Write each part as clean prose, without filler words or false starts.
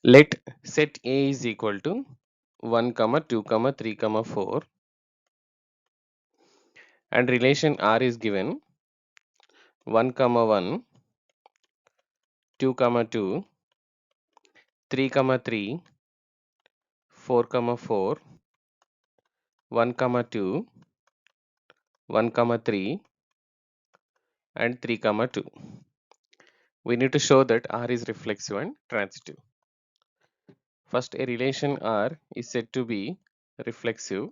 Let set A is equal to 1, 2, 3, 4, and relation R is given 1, 1, 2, 2, 3, 3, 4, 4, 1, 2, 1, 3, and 3, 2. We need to show that R is reflexive and transitive. First, a relation R is said to be reflexive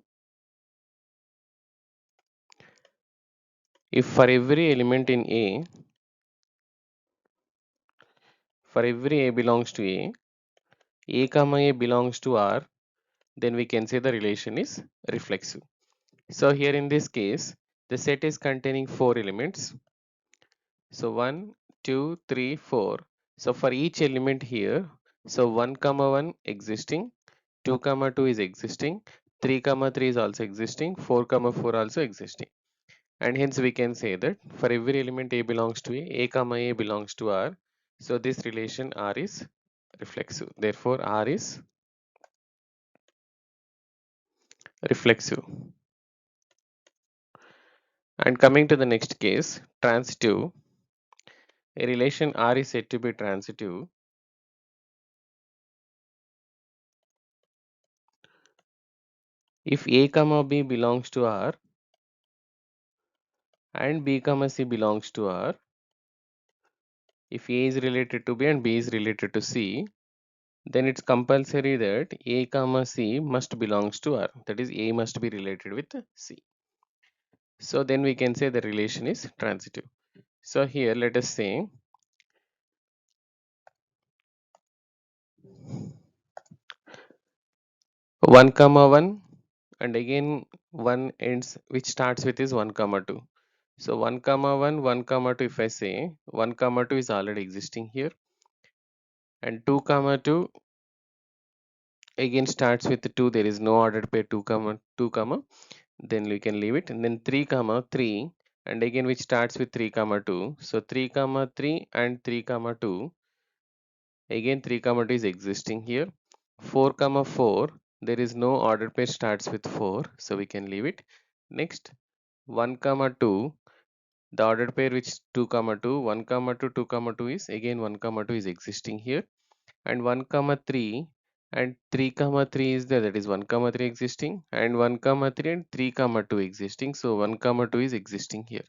if for every element in A, for every A belongs to A comma A belongs to R, then we can say the relation is reflexive. So here in this case, the set is containing 4 elements. So 1, 2, 3, 4. So for each element here, so 1 comma 1 existing, 2 comma 2 is existing, 3 comma 3 is also existing, 4 comma 4 also existing. And hence we can say that for every element A belongs to A comma A belongs to R. So this relation R is reflexive. Therefore R is reflexive. And coming to the next case, transitive. A relation R is said to be transitive if A comma B belongs to R and B comma C belongs to R. If A is related to B and B is related to C, then it's compulsory that A comma C must belongs to R. That is, A must be related with C. So then we can say the relation is transitive. So here let us say 1 comma 1 and again 1 ends which starts with is 1 comma 2. So 1 comma 1, 1 comma 2, if I say 1 comma 2 is already existing here, and 2 comma 2 again starts with 2, there is no ordered pair 2 comma 2 comma, then we can leave it, and then 3 comma 3 and again which starts with 3 comma 2. So 3 comma 3 and 3 comma 2, again 3 comma 2 is existing here. 4 comma 4, there is no ordered pair starts with 4, so we can leave it. Next 1 comma 2, the ordered pair which 2 comma 2, 1 comma 2, 2 comma 2 is again 1 comma 2 is existing here, and 1 comma 3 and 3 comma 3 is there, that is 1 comma 3 existing, and 1 comma 3 and 3 comma 2 existing, so 1 comma 2 is existing here.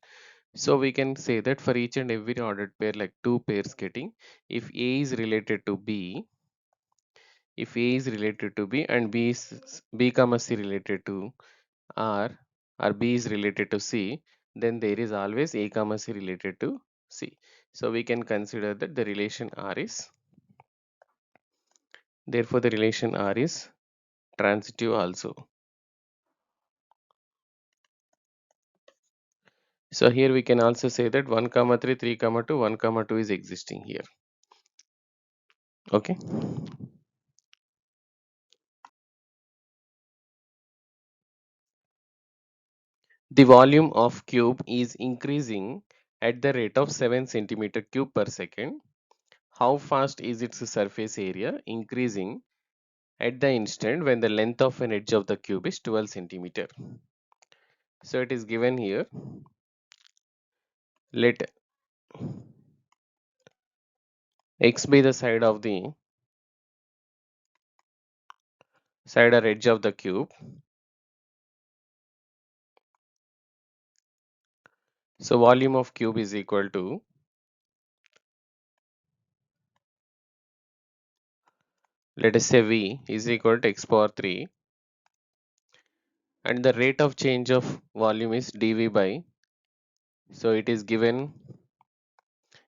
So we can say that for each and every ordered pair, like two pairs getting, if A is related to B, if A is related to B and B comma C related to R, or B is related to C, then there is always A comma C related to C. So we can consider that the relation R is, therefore the relation R is transitive also. So here we can also say that 1 comma 3, 3 comma 2, 1 comma 2 is existing here. Okay. The volume of cube is increasing at the rate of 7 centimeter cube per second. How fast is its surface area increasing at the instant when the length of an edge of the cube is 12 centimeter? So it is given here. Let x be the side or edge of the cube. So volume of cube is equal to, let us say V is equal to x power 3, and the rate of change of volume is dV by, so it is given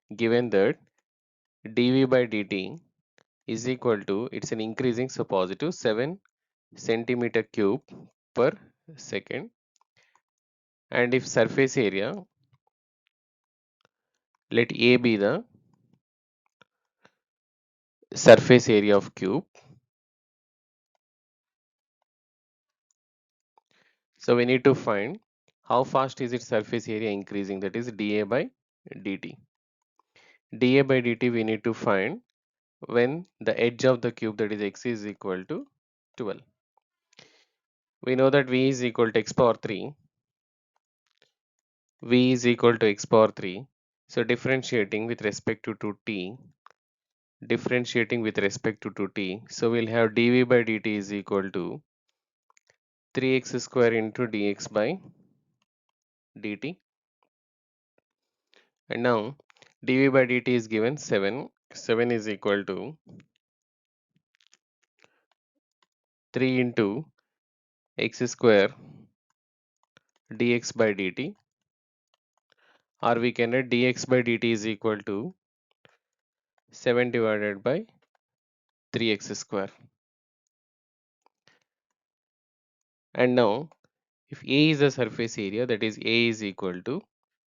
that dV by dt is equal to, it's an increasing, so positive 7 centimeter cube per second, and if surface area, let A be the surface area of cube. So we need to find how fast is its surface area increasing, that is dA by dt. dA by dt we need to find when the edge of the cube, that is x, is equal to 12. We know that v is equal to x power 3. V is equal to x power 3. So differentiating with respect to t, differentiating with respect to t, so we'll have dv by dt is equal to 3x square into dx by dt. And now dv by dt is given 7. 7 is equal to 3 into x square dx by dt, or we can write dx by dt is equal to 7 divided by 3x square. And now if A is the surface area, that is A is equal to,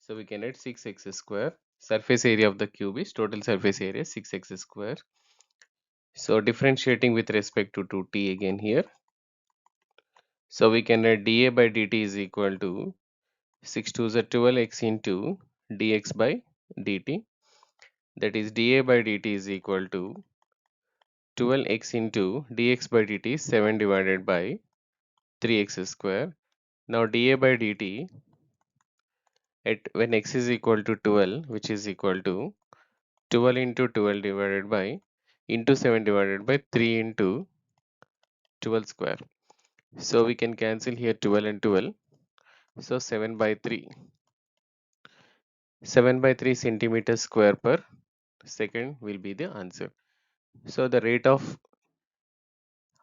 so we can write 6x square. Surface area of the cube is total surface area 6x square. So differentiating with respect to t again here. So we can write dA by dt is equal to 6 to the 12x into dx by dt. That is dA by dt is equal to 12x into dx by dt 7 divided by 3x square. Now dA by dt at when x is equal to 12, which is equal to 12 into 12 divided by into 7 divided by 3 into 12 square. So we can cancel here 12 and 12. So 7 by 3. 7 by 3 centimeters square per second will be the answer. So the rate of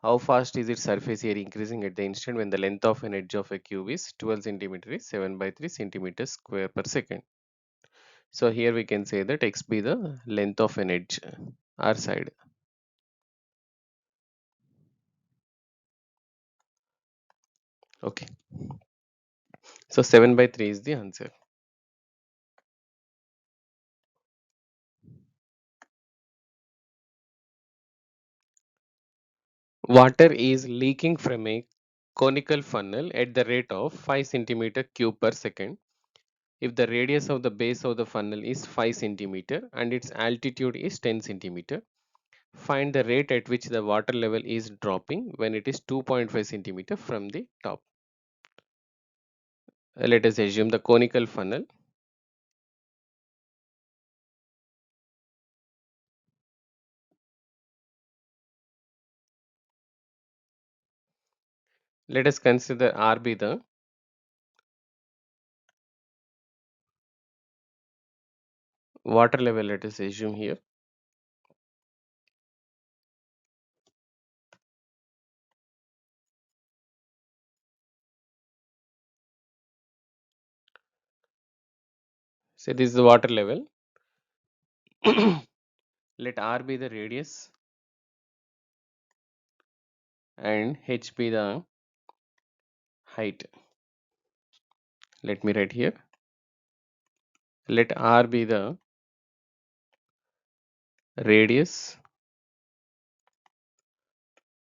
how fast is its surface area increasing at the instant when the length of an edge of a cube is 12 centimeter is 7 by 3 centimeters square per second. So here we can say that x be the length of an edge, r side. Okay. So 7 by 3 is the answer. Water is leaking from a conical funnel at the rate of 5 centimeter cube per second. If the radius of the base of the funnel is 5 centimeter and its altitude is 10 centimeter, find the rate at which the water level is dropping when it is 2.5 centimeter from the top. Let us assume the conical funnel. Let us consider R be the water level. Let us assume here. So this is the water level. Let R be the radius and H be the height. Let me write here. Let R be the radius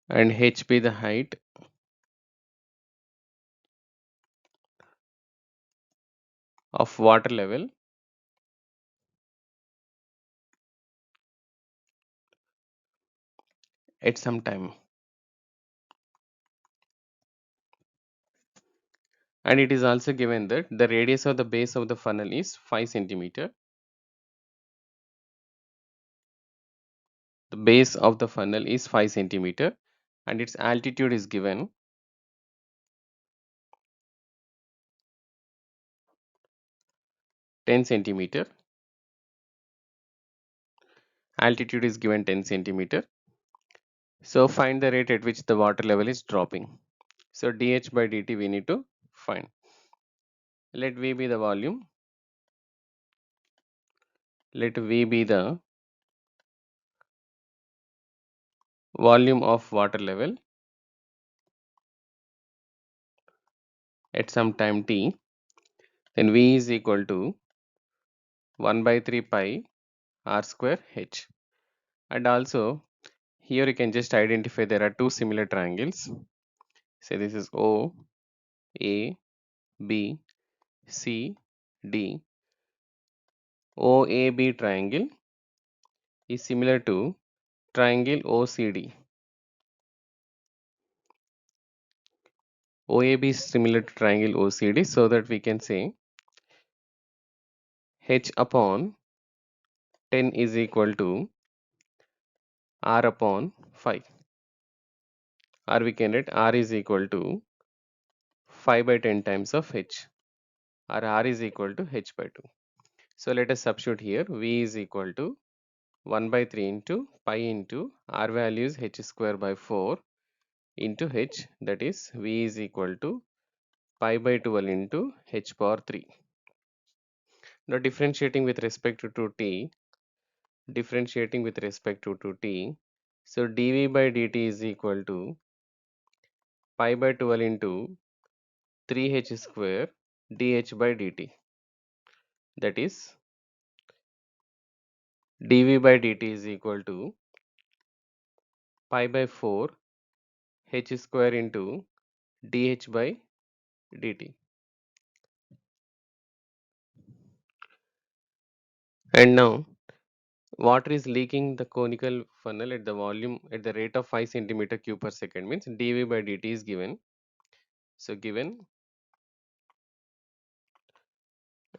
and H be the height of water level at some time. And it is also given that the radius of the base of the funnel is 5 centimeter. The base of the funnel is 5 centimeter and its altitude is given 10 centimeter. Altitude is given 10 centimeter. So find the rate at which the water level is dropping. So dH by dt we need to find. Let V be the volume. Let V be the volume of water level at some time t. Then V is equal to 1 by 3 pi r square h. And also here you can just identify there are two similar triangles. Say this is O, A, B, C, D. OAB triangle is similar to triangle OCD. OAB is similar to triangle OCD, so that we can say H upon 10 is equal to R upon 5. Or we can write R is equal to 5 by 10 times of H, or R is equal to H by 2. So let us substitute here. V is equal to 1 by 3 into pi into R value is H square by 4 into H, that is V is equal to pi by 12 into H power 3. Now differentiating with respect to t, t, so dV by dt is equal to pi by 12 into 3h square dH by dt, that is dV by dt is equal to pi by 4 h square into dH by dt. And now water is leaking the conical funnel at the volume at the rate of 5 centimeter cube per second, means dV by dt is given. So given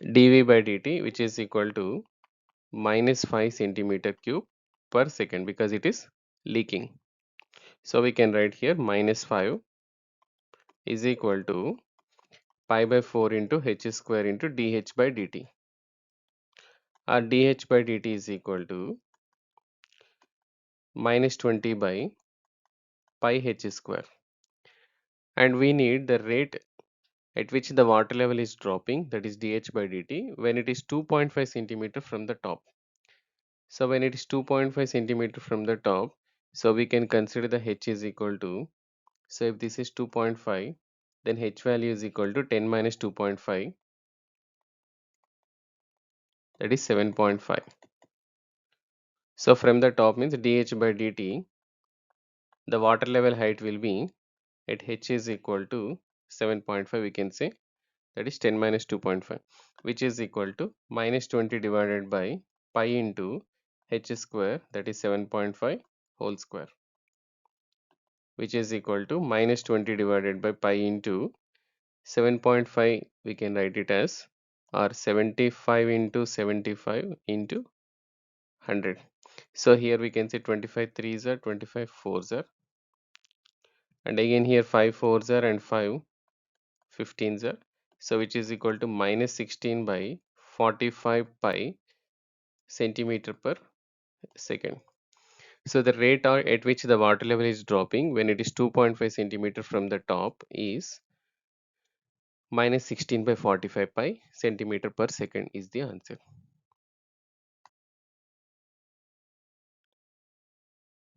dV by dt, which is equal to minus 5 centimeter cube per second, because it is leaking. So we can write here minus 5 is equal to pi by 4 into h square into dH by dt. Our dH by dt is equal to minus 20 by pi h square. And we need the rate at which the water level is dropping, that is dH by dt, when it is 2.5 centimeter from the top. So when it is 2.5 centimeter from the top, so we can consider the h is equal to, so if this is 2.5, then h value is equal to 10 minus 2.5, that is 7.5. So from the top means dH by dt, the water level height will be at h is equal to 7.5, we can say, that is 10 minus 2.5, which is equal to minus 20 divided by pi into h square, that is 7.5 whole square, which is equal to minus 20 divided by pi into 7.5, we can write it as, or 75 into 75 into 100. So here we can say 25 threes are 25 fours are, and again here 5 fours are and 5 15s are, so which is equal to minus 16 by 45 pi centimeter per second. So the rate at which the water level is dropping when it is 2.5 centimeter from the top is minus 16 by 45 pi centimeter per second is the answer.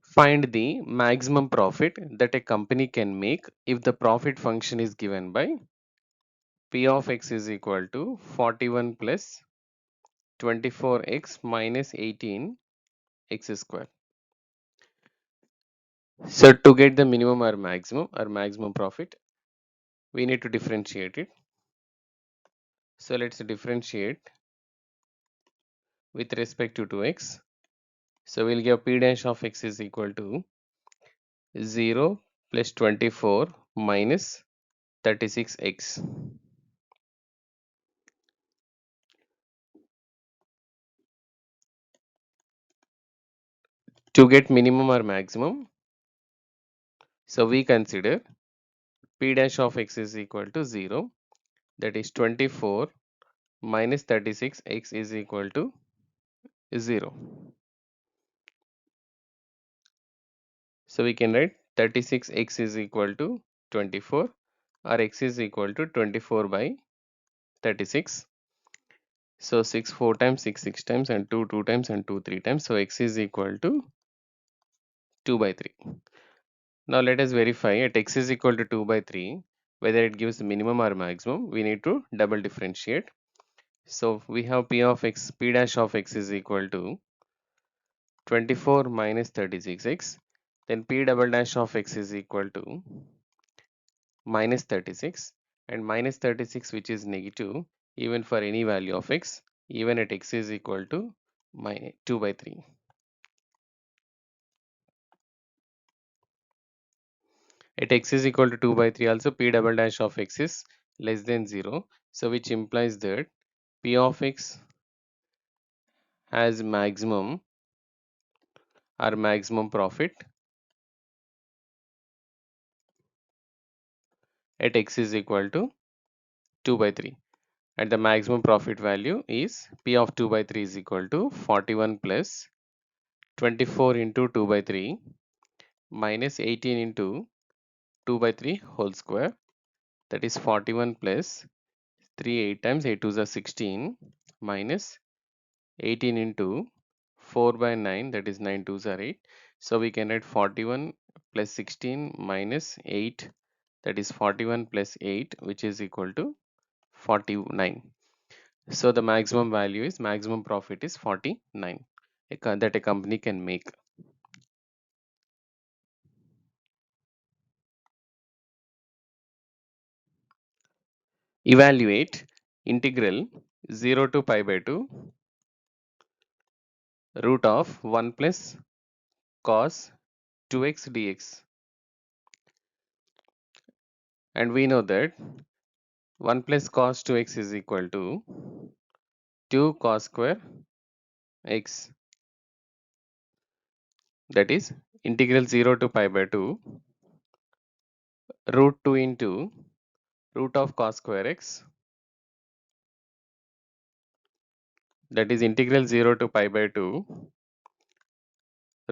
Find the maximum profit that a company can make if the profit function is given by P of x is equal to 41 plus 24x minus 18 x square. So to get the minimum or maximum profit, we need to differentiate it. So let's differentiate with respect to 2x. So we'll give p dash of x is equal to 0 plus 24 minus 36x. To get minimum or maximum, so we consider p dash of x is equal to 0, that is 24 minus 36 x is equal to 0. So we can write 36x is equal to 24, or x is equal to 24 by 36. So 6 4 times, 6 times, and 2 2 times, and 2 3 times. So x is equal to 2 by 3. Now let us verify at x is equal to 2 by 3 whether it gives minimum or maximum. We need to double differentiate. So we have p of x, p dash of x is equal to 24 minus 36x. Then p double dash of x is equal to minus 36, and minus 36, which is negative even for any value of x, even at x is equal to minus 2 by 3. At x is equal to 2 by 3 also p double dash of x is less than 0. So which implies that p of x has maximum or maximum profit at x is equal to 2 by 3. And the maximum profit value is p of 2 by 3 is equal to 41 plus 24 into 2 by 3 minus 18 into 2 by 3 whole square, that is 41 plus 3 8 times 8 2 is 16 minus 18 into 4 by 9, that is 9 2s are 8. So we can write 41 plus 16 minus 8, that is 41 plus 8, which is equal to 49. So the maximum value is, maximum profit is 49 that a company can make. Evaluate integral 0 to pi by 2 root of 1 plus cos 2x dx. And we know that 1 plus cos 2x is equal to 2 cos square x, that is integral 0 to pi by 2 root 2 into root of cos square x, that is integral 0 to pi by 2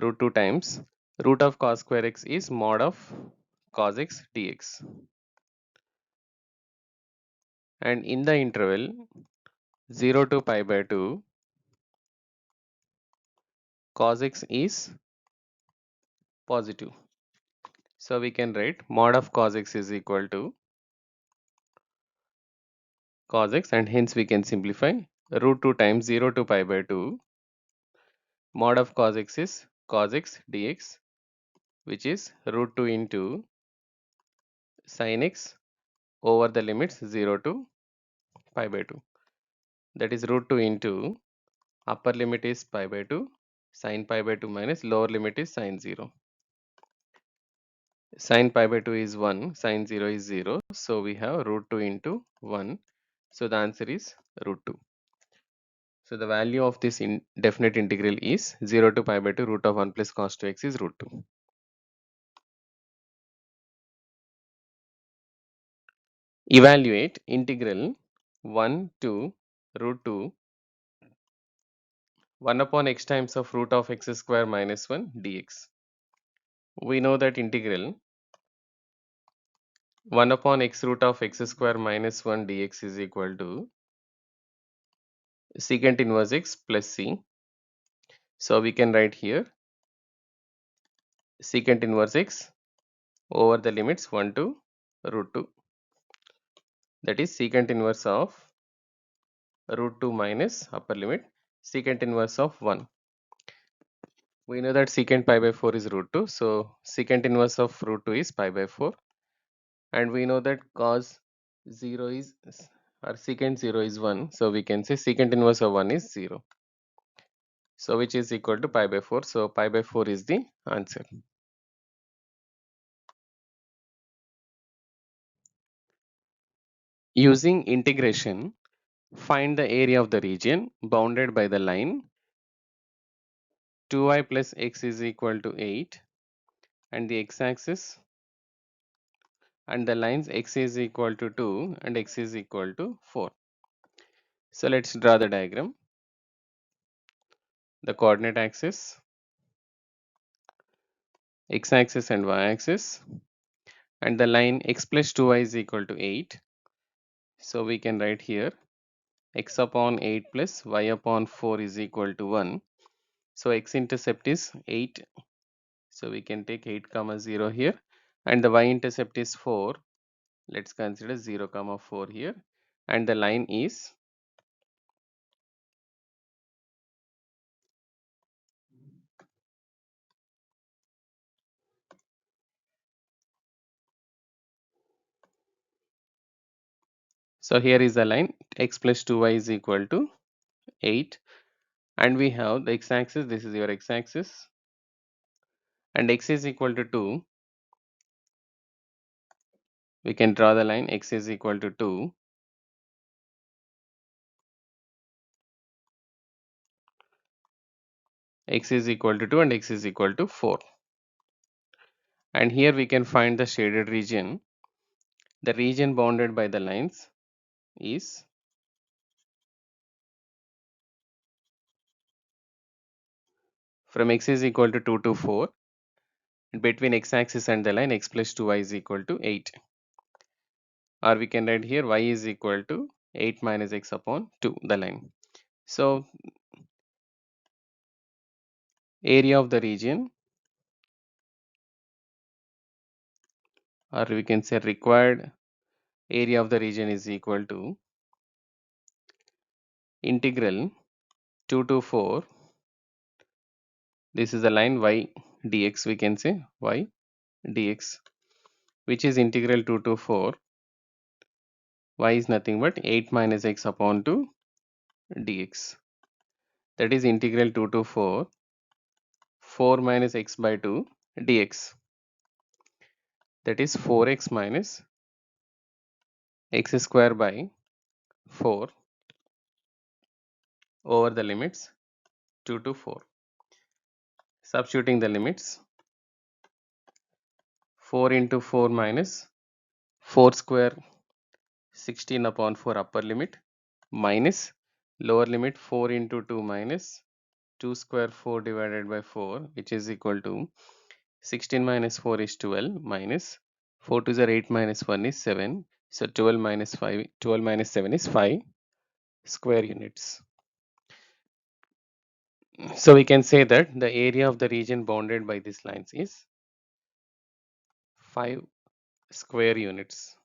root 2 times root of cos square x is mod of cos x dx. And in the interval 0 to pi by 2 cos x is positive. So we can write mod of cos x is equal to cos x, and hence we can simplify root 2 times 0 to pi by 2 mod of cos x is cos x dx, which is root 2 into sin x over the limits 0 to pi by 2, that is root 2 into upper limit is pi by 2 sin pi by 2 minus lower limit is sin 0. Sin pi by 2 is 1, sin 0 is 0, so we have root 2 into 1, so the answer is root 2. So the value of this definite integral is 0 to pi by 2 root of 1 plus cos 2x is root 2. Evaluate integral 1 to root 2 1 upon x times of root of x square minus 1 dx. We know that integral 1 upon x root of x square minus 1 dx is equal to secant inverse x plus c. So we can write here secant inverse x over the limits 1 to root 2, that is secant inverse of root 2 minus upper limit secant inverse of 1. We know that secant pi by 4 is root 2, so secant inverse of root 2 is pi by 4, and we know that cos 0 is or secant 0 is 1, so we can say secant inverse of 1 is 0, so which is equal to pi by 4, so pi by 4 is the answer. Using integration, find the area of the region bounded by the line 2y plus x is equal to 8 and the x-axis, and the lines x is equal to 2 and x is equal to 4. So let's draw the diagram. The coordinate axis, x-axis and y-axis, and the line x plus 2y is equal to 8. So we can write here x upon 8 plus y upon 4 is equal to 1. So x-intercept is 8. So we can take 8 comma 0 here, and the y-intercept is 4. Let's consider 0 comma 4 here, and the line is so here is the line x plus 2y is equal to 8, and we have the x-axis, this is your x-axis, and x is equal to 2, We can draw the line x is equal to 2, x is equal to 2 and x is equal to 4. And here we can find the shaded region. The region bounded by the lines is from x is equal to 2 to 4. Between x-axis and the line x plus 2y is equal to 8. Or we can write here y is equal to 8 minus x upon 2, the line. So area of the region, or we can say required area of the region, is equal to integral 2 to 4. This is the line y dx, we can say y dx, which is integral 2 to 4. Y is nothing but 8 minus x upon 2 dx. That is integral 2 to 4, 4 minus x by 2 dx. That is 4x minus x square by 4 over the limits 2 to 4. Substituting the limits, 4 into 4 minus 4 square 16 upon 4 upper limit minus lower limit 4 into 2 minus 2 square 4 divided by 4, which is equal to 16 minus 4 is 12 minus 4 to the 8 minus 1 is 7. So 12 minus 5, 12 minus 7 is 5 square units. So we can say that the area of the region bounded by these lines is 5 square units.